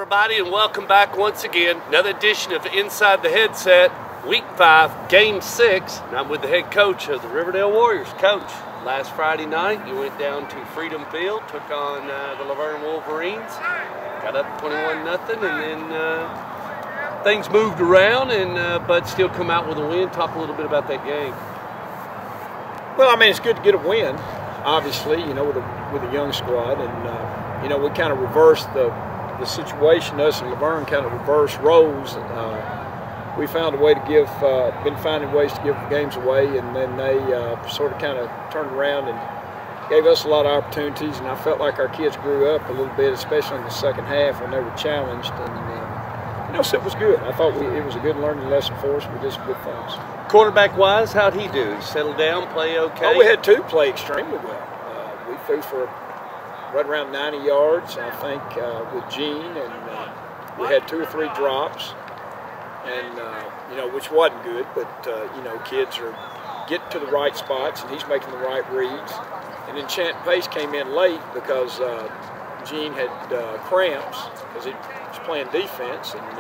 everybody, and welcome back once again. Another edition of Inside the Headset, Week 5, Game 6. And I'm with the head coach of the Riverdale Warriors. Coach, last Friday night you went down to Freedom Field, took on the Laverne Wolverines, got up 21-0, and then things moved around, and but still come out with a win. Talk a little bit about that game. Well, I mean, it's good to get a win, obviously, you know, with a young squad, and you know, we kind of reversed the situation. Us and Laverne kind of reversed roles. We found a way to give, been finding ways to give games away, and then they sort of kind of turned around and gave us a lot of opportunities, and I felt like our kids grew up a little bit, especially in the second half when they were challenged, and you know, so it was good. I thought it was a good learning lesson for us. We did some good things. Quarterback-wise, how'd he do? Settle down, play okay? Oh, we had two play extremely well. We threw for right around 90 yards, I think, with Gene, and we had 2 or 3 drops, and you know, which wasn't good, but you know, kids are getting to the right spots, and he's making the right reads. And then Chant Pace came in late because Gene had cramps because he was playing defense, and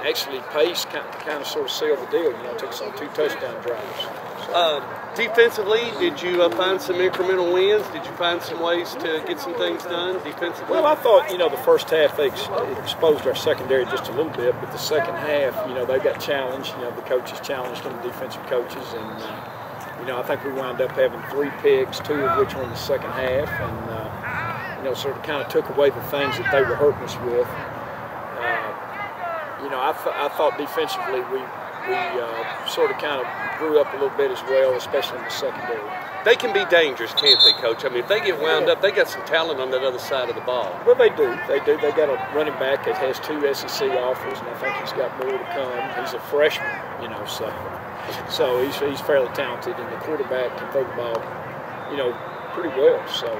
actually Pace kind of sort of sealed the deal. You know, took us on 2 touchdown drives. So. Defensively, did you find some incremental wins? Did you find some ways to get some things done defensively? Well, I thought, you know, the first half they exposed our secondary just a little bit, but the second half, you know, they got challenged. You know, the coaches challenged them, the defensive coaches, and you know, I think we wound up having 3 picks, 2 of which were in the second half, and you know, sort of kind of took away the things that they were hurting us with. You know, I thought defensively we sort of kind of grew up a little bit as well, especially in the secondary. They can be dangerous, can't they, Coach? I mean, if they get wound up, they got some talent on that other side of the ball. Well, they do. They do. They got a running back that has 2 SEC offers, and I think he's got more to come. He's a freshman, you know, so he's fairly talented, and the quarterback can throw the ball, you know, pretty well. So,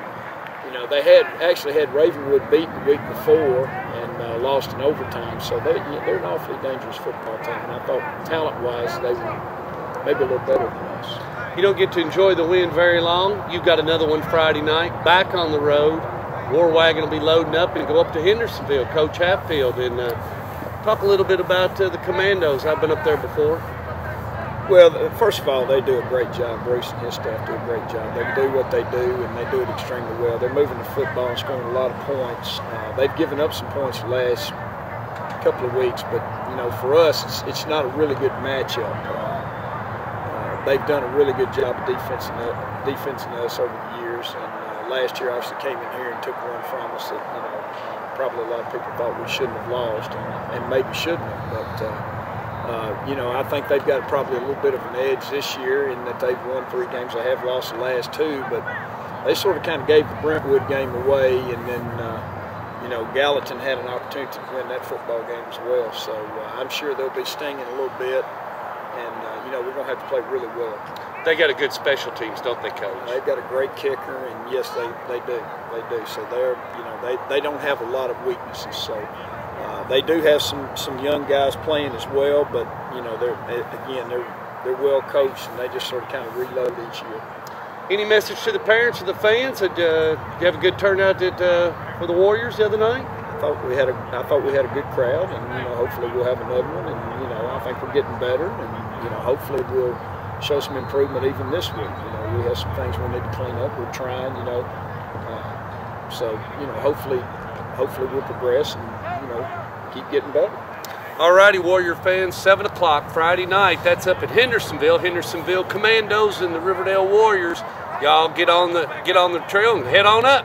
you know, they actually had Ravenwood beat the week before and lost in overtime. So they're an awfully dangerous football team, and I thought talent-wise they were maybe a little better than us. You don't get to enjoy the win very long. You've got another one Friday night, back on the road. War Wagon will be loading up and go up to Hendersonville, Coach Hatfield. And talk a little bit about the Commandos. I've been up there before. Well, first of all, they do a great job. Bruce and his staff do a great job. They do what they do, and they do it extremely well. They're moving the football and scoring a lot of points. They've given up some points the last couple of weeks, but, you know, for us, it's not a really good matchup. They've done a really good job of defensing us over the years, and last year obviously came in here and took one from us that, you know, probably a lot of people thought we shouldn't have lost, and maybe shouldn't have, but you know, I think they've got probably a little bit of an edge this year in that they've won 3 games. They have lost the last 2, but they sort of kind of gave the Brentwood game away, and then you know, Gallatin had an opportunity to win that football game as well. So I'm sure they'll be stinging a little bit, and you know, we're going to have to play really well. They got a good special teams, don't they, Coach? They've got a great kicker, and yes, they do. So they're, you know, they don't have a lot of weaknesses. So they do have some young guys playing as well, but you know, they're well coached, and they just sort of kind of reload each year. Any message to the parents or the fans? Did you have a good turnout for the Warriors the other night? I thought we had a good crowd, and you know, hopefully we'll have another one. And you know, I think we're getting better, and you know, hopefully we'll show some improvement even this week. You know, we have some things we need to clean up. We're trying, you know, so you know, hopefully we'll progress and you know, keep getting better. All righty, Warrior fans, 7 o'clock Friday night. That's up at Hendersonville. Hendersonville Commandos and the Riverdale Warriors. Y'all get on the trail and head on up.